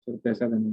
फिर कैसा करना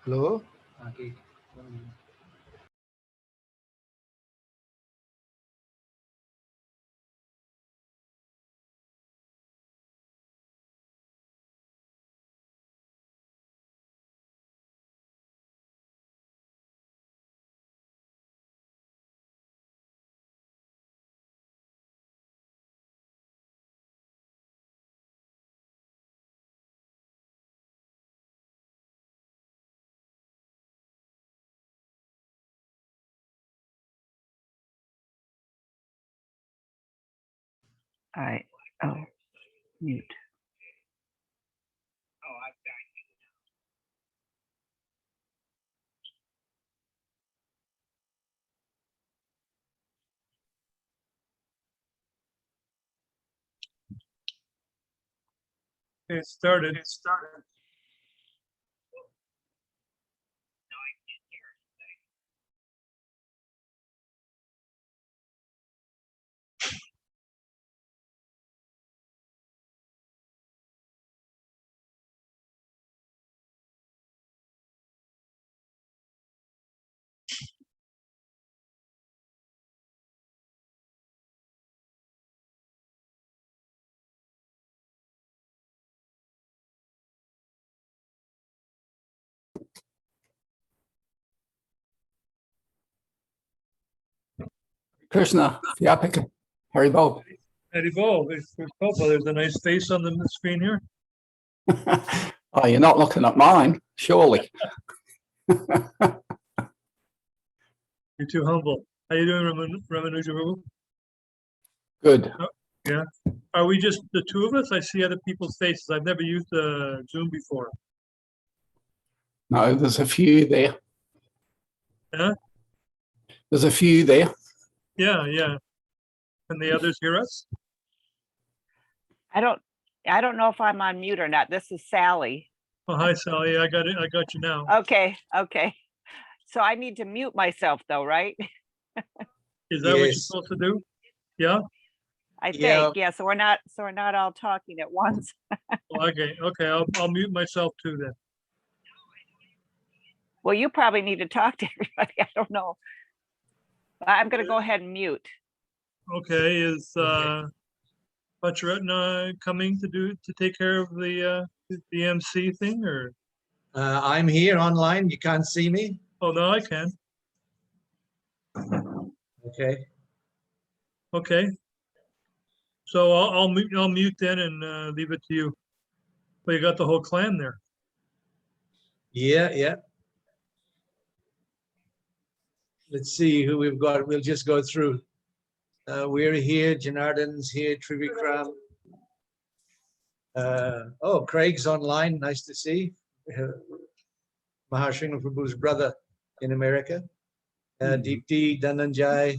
Hello? Okay. Mute. It started. Krishna, Vyapaka, Haribol. Haribol, there's a nice face on the screen here. Oh, you're not looking at mine, surely. You're too humble. How you doing, Ramanuja Prabhu? Good. Yeah. Are we just the two of us? I see other people's faces. I've never used Zoom before. No, there's a few there. Huh? There's a few there. Yeah. Can the others hear us? I don't know if I'm on mute or not. This is Sally. Oh, hi, Sally. I got it. I got you now. Okay. So I need to mute myself though, right? Is that what you're supposed to do? Yeah. I think, yeah. So we're not all talking at once. Okay. I'll mute myself too then. Well, you probably need to talk to everybody. I don't know. I'm going to go ahead and mute. Okay. Is Pacharatna coming to take care of the MC thing, or? I'm here online. You can't see me. Oh no, I can. Okay. So I'll mute then and leave it to you. Well, you got the whole clan there. Yeah. Let's see who we've got. We'll just go through. We're here. Janardan's here. Trivikram. Oh, Craig's online. Nice to see. Mahasrnga Prabhu's brother in America. Deepti, Dhananjay.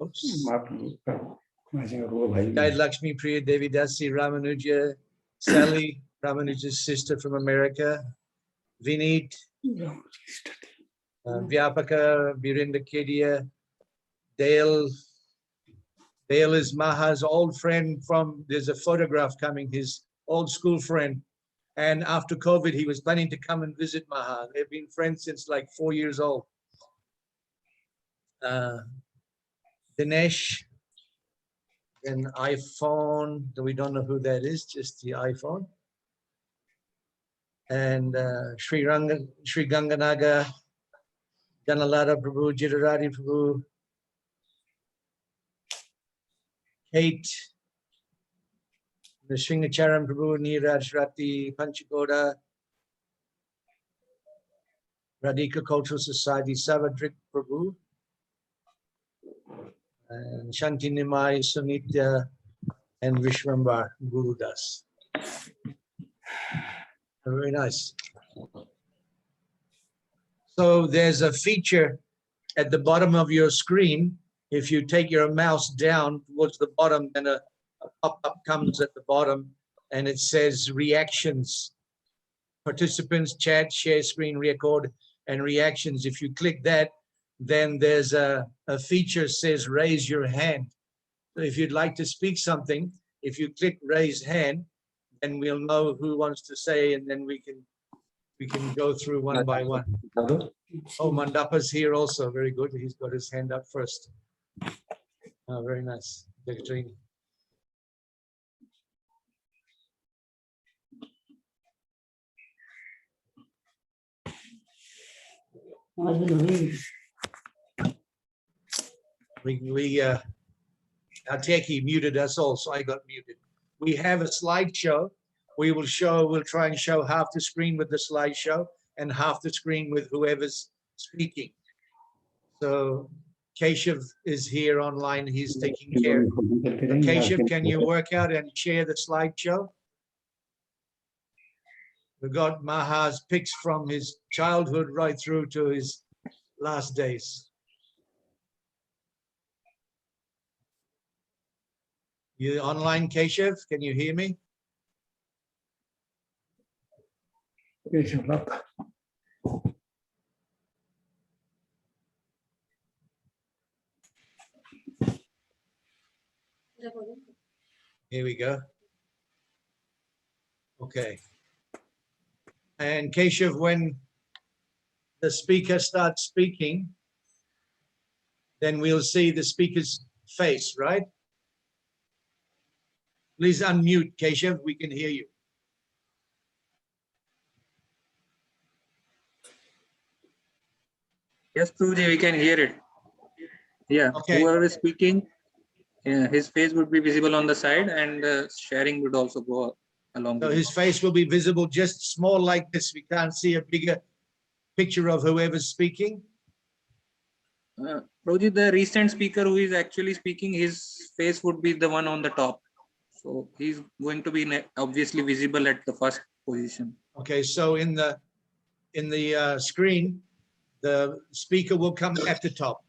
Oops. Guide Lakshmi Priya, Devi Dasi, Ramanuja, Sally, Ramanuja's sister from America. Vineet, Vyapaka, Virinda Kedia, Dale. Dale is Maha's old friend from, there's a photograph coming, his old school friend. And after COVID, he was planning to come and visit Maha. They've been friends since like 4 years old. Dinesh, an iPhone, we don't know who that is, just the iPhone. And Sri Ganganaga, Janalada Prabhu, Jitaradi Prabhu, Kate, the Sringacharan Prabhu, Neeraj Rati, Panchagoda, Radhika Cultural Society, Savadrik Prabhu, and Shanti Nimai, Sunitya, and Vishwambar Gurudas. Very nice. So there's a feature at the bottom of your screen. If you take your mouse down towards the bottom, then a pop-up comes at the bottom and it says reactions. Participants, chat, share screen, record, and reactions. If you click that, then there's a feature says raise your hand. So if you'd like to speak something, if you click raise hand, then we'll know who wants to say, and then we we can go through one by one. Oh, Mandapa's here also. Very good. He's got his hand up first. Oh, very nice. Jagatrine. Our techie muted us all, so I got muted. We have a slideshow. We'll try and show half the screen with the slideshow and half the screen with whoever's speaking. So Keshav is here online. He's taking care. So Keshav, can you work out and share the slideshow? We've got Maha's pics from his childhood right through to his last days. You online, Keshav? Can you hear me? Here we go. Okay. And Keshav, when the speaker starts speaking, then we'll see the speaker's face, right? Please unmute, Keshav. We can hear you. Yes, Prabhuji, we can hear it. Yeah, Okay. whoever is speaking, his face would be visible on the side, and sharing would also go along So with his face will be visible just small like this. We can't see a bigger picture of whoever's speaking. it. Prabhuji, the recent speaker who is actually speaking, his face would be the one on the top. So he's going to be obviously visible at the first position. Okay, so in the screen, the speaker will come at the top.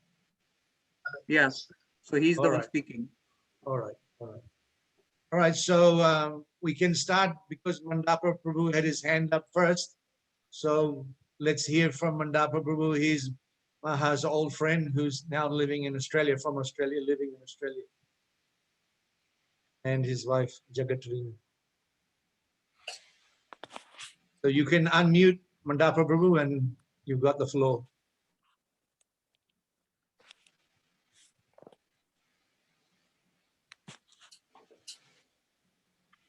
Yeah, so he's the All one right. speaking. All right, all right. All right, so we can start because Mandapa Prabhu had his hand up first. So let's hear from Mandapa Prabhu. He's Maha's old friend who's now living in Australia, from Australia, living in Australia. And his wife, Jagatrine. So you can unmute Mandapa Prabhu and you've got the floor.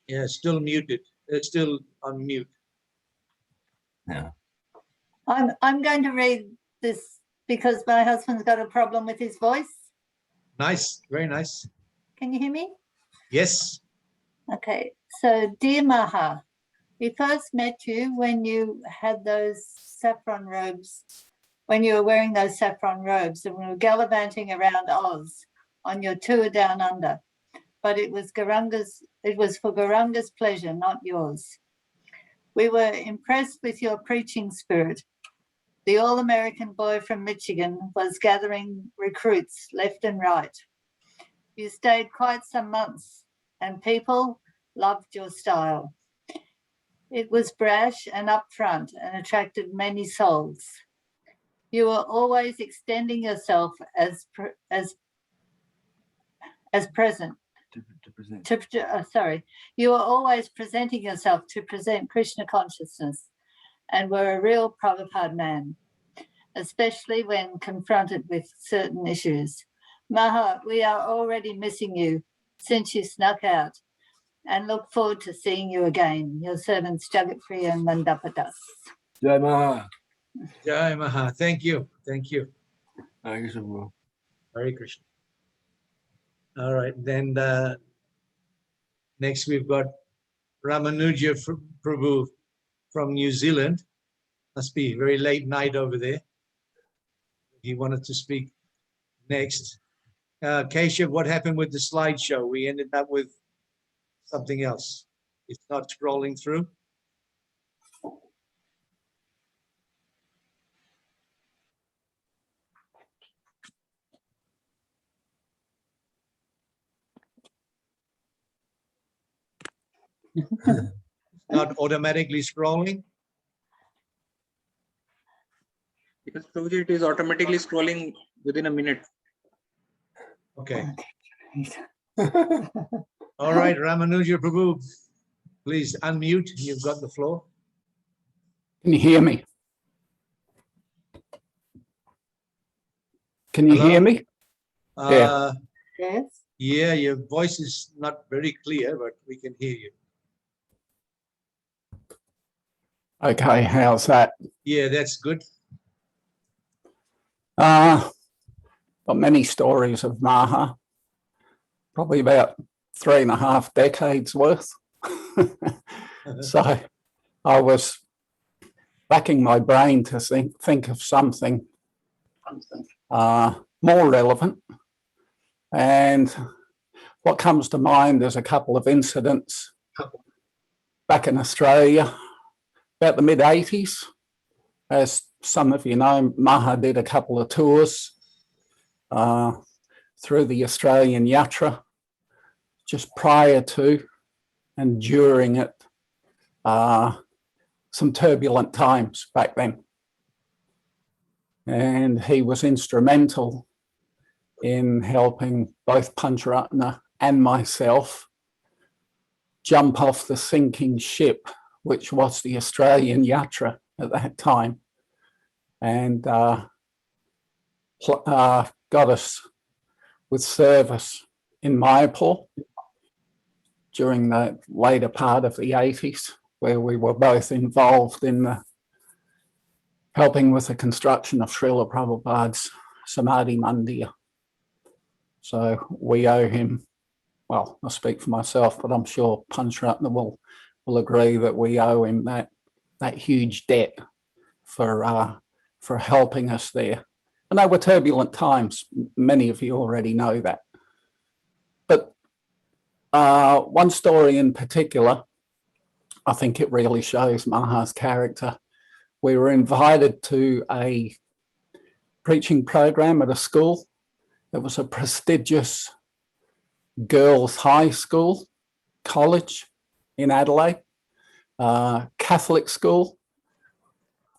Yeah, still muted. It's still on mute. I'm going to read this because my husband's got a problem with his voice. Nice, very nice. Can you hear me? Yes. Okay, so dear Maha, we first met you when you had those saffron robes, when you were wearing those saffron robes and we were gallivanting around Oz on your tour down under. But it was for Gauranga's pleasure, not yours. We were impressed with your preaching spirit. The all-American boy from Michigan was gathering recruits left and right. You stayed quite some months and people loved your style. It was brash and upfront and attracted many souls. You were always extending yourself as present. You were always presenting yourself to present Krishna consciousness and were a real Prabhupada man, especially when confronted with certain issues. Maha, we are already missing you since you snuck out and look forward to seeing you again. Your servants Jagatpriya and Mandapadas. Jai Maha. Jai Maha. Thank you. Thank you. Hare Krishna. Hare Krishna. All right, then next we've got Ramanuja Prabhu from New Zealand. Must be a very late night over there. He wanted to speak next. Keshav, what happened with the slideshow? We ended up with something else. It's not scrolling through. Not automatically scrolling. Because Prabhuji, it is automatically scrolling within a minute. Okay. All right, Ramanuja Prabhu, please unmute. You've got the floor. Can you hear me? Can you Hello? hear me? Yes. Yeah, your voice is not very clear, but we can hear you. Okay, how's that? Yeah, that's good. Got many stories of Maha, probably about 3.5 decades worth. So I was racking my brain to think of something more relevant. And what comes to mind is a couple of incidents back in Australia about the mid-80s. As some of you know, Maha did a couple of tours through the Australian Yatra just prior to and during it. Some turbulent times back then. And he was instrumental in helping both Pancharatna and myself jump off the sinking ship, which was the Australian Yatra at that time, and got us with service in Mayapur during the later part of the 80s, where we were both involved in helping with the construction of Srila Prabhupada's Samadhi Mandir. So we owe him, well, I speak for myself, but I'm sure Pancharatna will agree that we owe him that huge debt for helping us there. And they were turbulent times. Many of you already know that. But one story in particular, I think it really shows Maha's character. We were invited to a preaching program at a school. It was a prestigious girls' high school, college in Adelaide, Catholic school,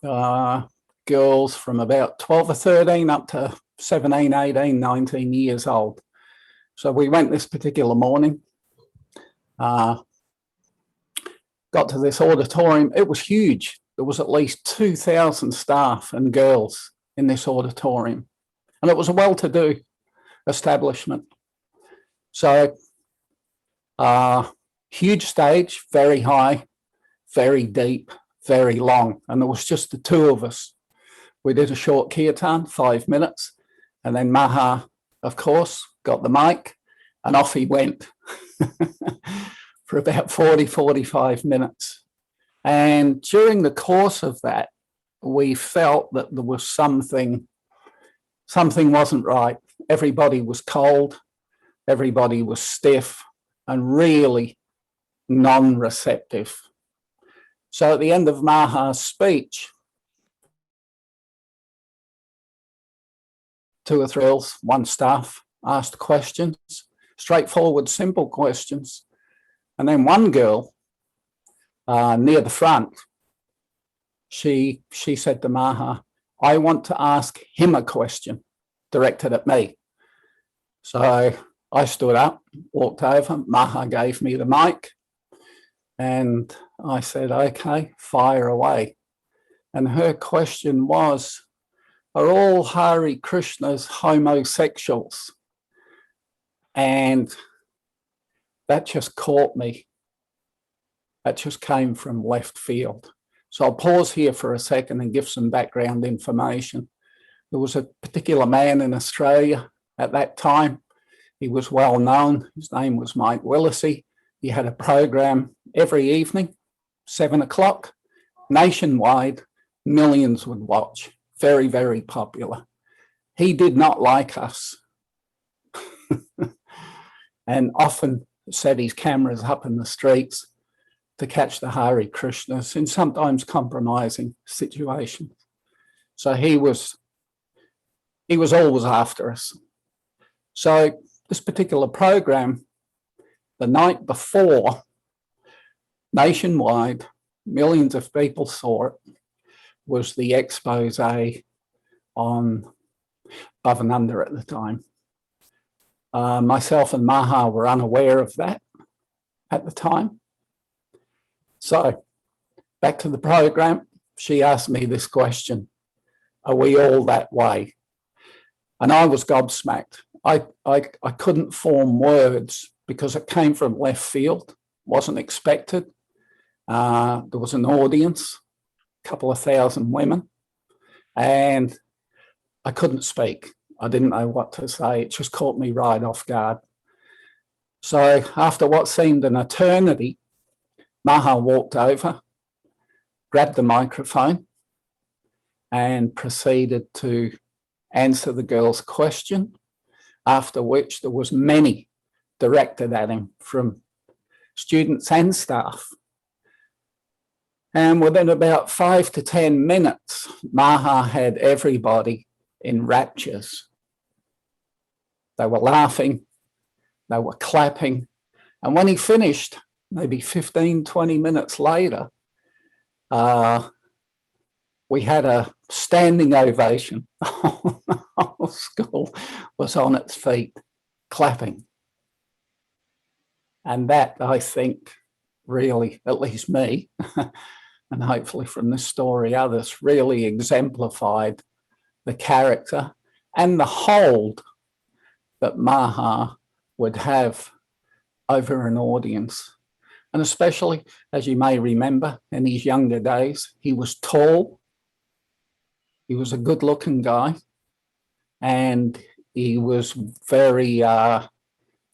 girls from about 12 or 13 up to 17, 18, 19 years old. So we went this particular morning, got to this auditorium. It was huge. There was at least 2,000 staff and girls in this auditorium. And it was a well-to-do establishment. So huge stage, very high, very deep, very long. And there was just the two of us. We did a short kirtan, 5 minutes. And then Maha, of course, got the mic and off he went for about 40, 45 minutes. And during the course of that, we felt that there was something wasn't right. Everybody was cold, everybody was stiff and really non-receptive. So at the end of Maha's speech, 2 or 3 girls, 1 staff asked questions, straightforward, simple questions. And then one girl near the front, she said to Maha, I want to ask him a question directed at me. So I stood up, walked over, Maha gave me the mic, and I said, okay, fire away. And her question was, are all Hare Krishnas homosexuals? And that just caught me. That just came from left field. So I'll pause here for a second and give some background information. There was a particular man in Australia at that time. He was well known. His name was Mike Willisey. He had a program every evening, 7 o'clock, nationwide, millions would watch. Very, very popular. He did not like us and often set his cameras up in the streets to catch the Hare Krishnas in sometimes compromising situations. So he was always after us. So this particular program, the night before, nationwide, millions of people saw it, was the expose on Above and Under at the time. Myself and Maha were unaware of that at the time. So back to the program. she asked me this question, are we all that way? And I was gobsmacked. I couldn't form words because it came from left field, wasn't expected. There was an audience, a couple of thousand women, and I couldn't speak. I didn't know what to say. It just caught me right off guard. So after what seemed an eternity, Maha walked over, grabbed the microphone, and proceeded to answer the girl's question, after which there was many directed at him from students and staff. And within about 5 to 10 minutes, Maha had everybody in raptures. They were laughing, they were clapping. And when he finished, maybe 15, 20 minutes later, we had a standing ovation. The whole school was on its feet, clapping. And that, I think, really, at least me, and hopefully from this story others, really exemplified the character and the hold that Maha would have over an audience. And especially, as you may remember, in his younger days, he was tall, he was a good-looking guy, and he was very,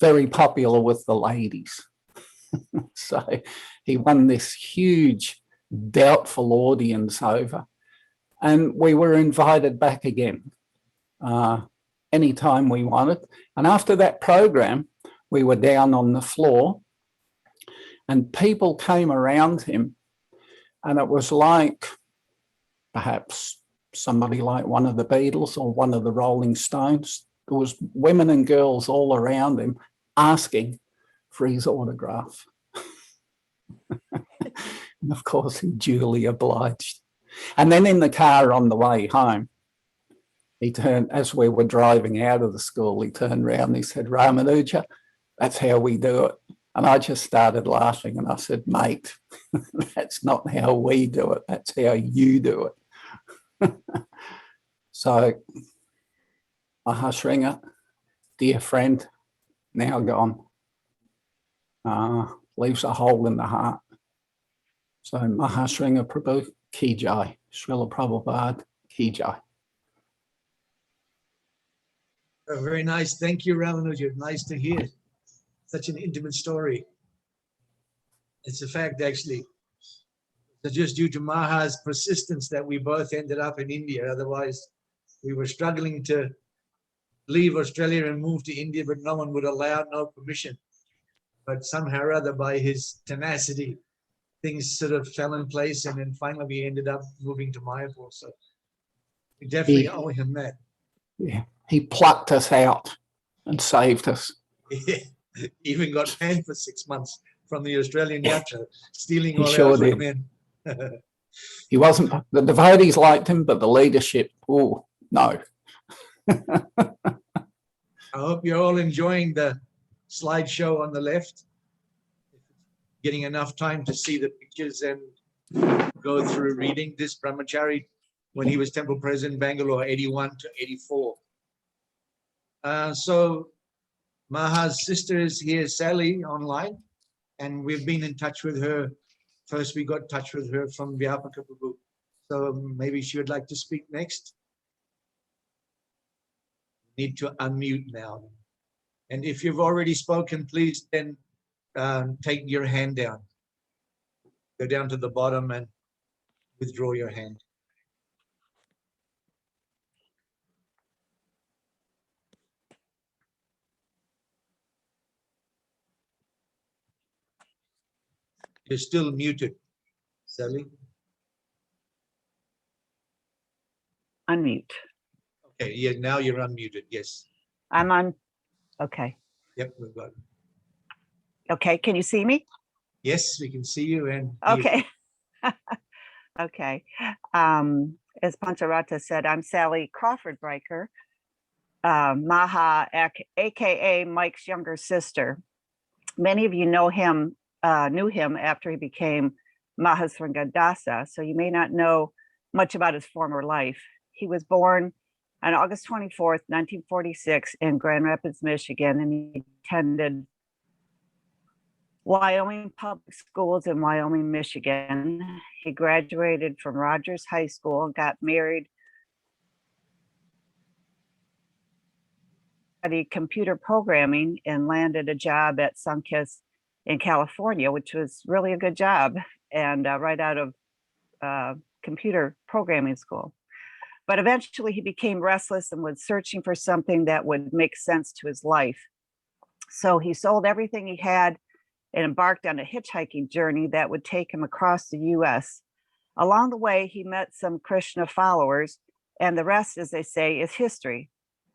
very popular with the ladies. So he won this huge, doubtful audience over. And we were invited back again anytime we wanted. And after that program, we were down on the floor and people came around him, and it was like perhaps somebody like one of the Beatles or one of the Rolling Stones. There was women and girls all around him asking for his autograph. And of course, he duly obliged. And then in the car on the way home, he turned, as we were driving out of the school, he turned around and he said, Ramanuja, that's how we do it. And I just started laughing and I said, mate, that's not how we do it. That's how you do it. So Mahasrnga, dear friend, now gone, leaves a hole in the heart. So Mahasrnga Prabhu, Ki Jai. Srila Prabhupada, Ki Jai. Very nice. Thank you, Ramanuja. Nice to hear such an intimate story. It's a fact, actually. It's just due to Maha's persistence that we both ended up in India. Otherwise, we were struggling to leave Australia and move to India, but no one would allow, no permission. But somehow or other, by his tenacity, things sort of fell in place, and then finally we ended up moving to Mayapur. So we definitely owe him that. Yeah, he plucked us out and saved us. Even got banned for 6 months from the Australian Yatra, stealing He all sure our did. men. He wasn't, the devotees liked him, but the leadership, oh, no. I hope you're all enjoying the slideshow on the left. Getting enough time to see the pictures and go through reading this brahmachari when he was temple president in Bangalore, 81 to 84. So Maha's sister is here, Sally, online, and we've been in touch with her. First, we got in touch with her from Vyapaka Prabhu. So maybe she would like to speak next. Need to unmute now. And if you've already spoken, please then take your hand down. Go down to the bottom and withdraw your hand. You're still muted, Sally. Unmute. Okay, yeah, now you're unmuted, yes. I'm on. Okay. Yep, we've got it. Okay. Can you see me? Yes, we can see you and hear you. Okay. Okay. As Pancharata said, I'm Sally Crawford Breaker, Maha, aka Mike's younger sister. Many of you know him, knew him after he became Mahasrnga Dasa, so you may not know much about his former life. He was born on August 24th, 1946 in Grand Rapids, Michigan, and he attended Wyoming public schools in Wyoming, Michigan. He graduated from Rogers High School, got married, studied computer programming, and landed a job at Sunkist in California, which was really a good job, and right out of computer programming school. But eventually he became restless and was searching for something that would make sense to his life. So he sold everything he had and embarked on a hitchhiking journey that would take him across the US. Along the way, he met some Krishna followers, and the rest, as they say, is history.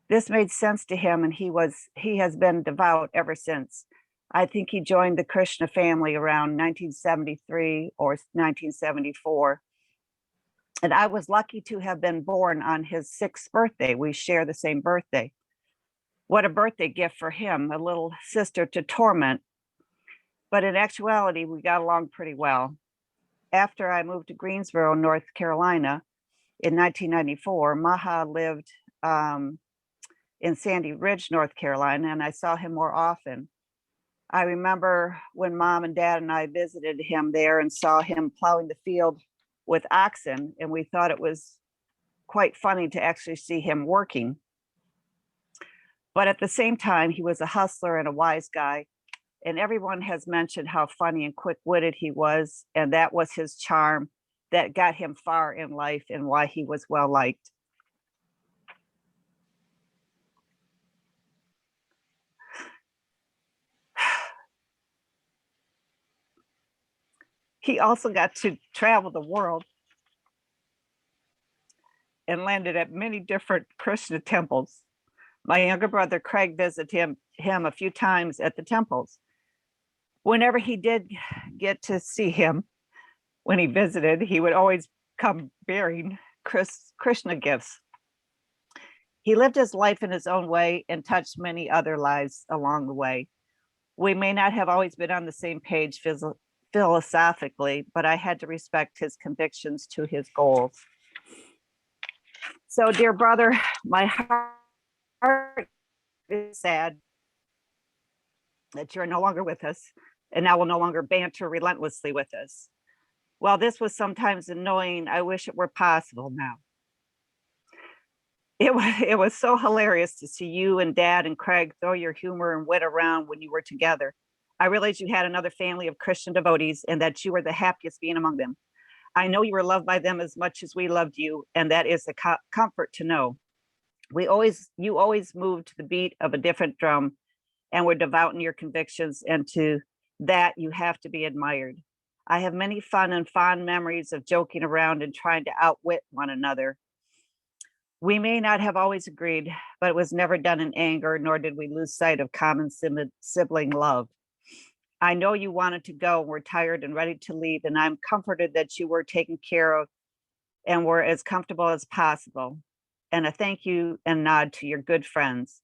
This made sense to him, and he has been devout ever since. I think he joined the Krishna family around 1973 or 1974. And I was lucky to have been born on his 6th birthday. We share the same birthday. What a birthday gift for him, a little sister to torment. But in actuality, we got along pretty well. After I moved to Greensboro, North Carolina in 1994, Maha lived in Sandy Ridge, North Carolina, and I saw him more often. I remember when Mom and Dad and I visited him there and saw him plowing the field with oxen, and we thought it was quite funny to actually see him working. But at the same time, he was a hustler and a wise guy, and everyone has mentioned how funny and quick-witted he was, and that was his charm that got him far in life and why he was well-liked. He also got to travel the world and landed at many different Krishna temples. My younger brother Craig visited him a few times at the temples. Whenever he did get to see him, when he visited, he would always come bearing Krishna gifts. He lived his life in his own way and touched many other lives along the way. We may not have always been on the same page philosophically, but I had to respect his convictions to his goals. So, dear brother, my heart is sad that you're no longer with us and now will no longer banter relentlessly with us. While this was sometimes annoying, I wish it were possible now. It was so hilarious to see you and Dad and Craig throw your humor and wit around when you were together. I realized you had another family of Christian devotees and that you were the happiest being among them. I know you were loved by them as much as we loved you, and that is a comfort to know. You always moved to the beat of a different drum and were devout in your convictions, and to that you have to be admired. I have many fun and fond memories of joking around and trying to outwit one another. We may not have always agreed, but it was never done in anger, nor did we lose sight of common sibling love. I know you wanted to go and were tired and ready to leave, and I'm comforted that you were taken care of and were as comfortable as possible. And a thank you and nod to your good friends.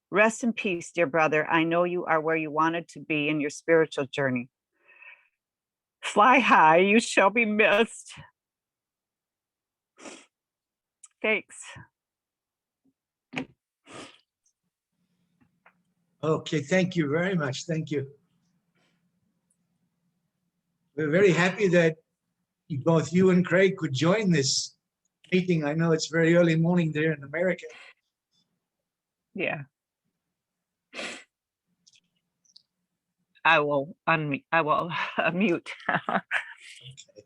Rest in peace, dear brother. I know you are where you wanted to be in your spiritual journey. Fly high, you shall be missed. Thanks. Okay, thank you very much. Thank you. We're very happy that both you and Craig could join this meeting. I know it's very early morning there in America. Yeah. I will unmute. I will mute.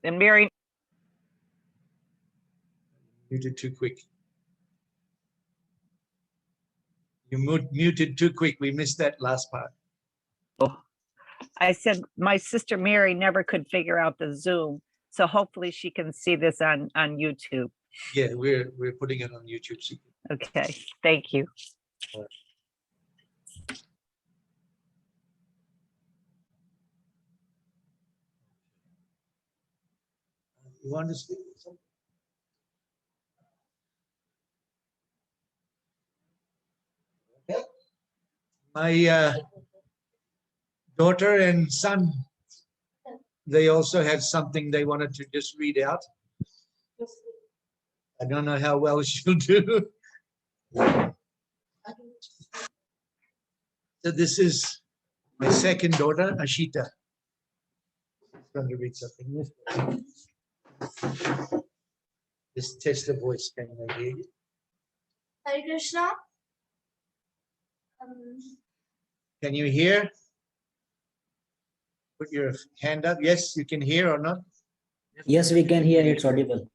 And Mary. Muted too quick. You muted too quick. We missed that last part. I said my sister Mary never could figure out the Zoom, so hopefully she can see this on YouTube. Yeah, we're putting it on YouTube. Okay, thank you. You want to speak? Okay. My daughter and son they also had something they wanted to just read out. I don't know how well she'll do. So this is my second daughter, Ashita. She's going to read something. Just test the voice. Can I hear you? Hare Krishna. Can you hear? Put your hand up. Yes, you can hear or not? Yes, we can hear. It's audible.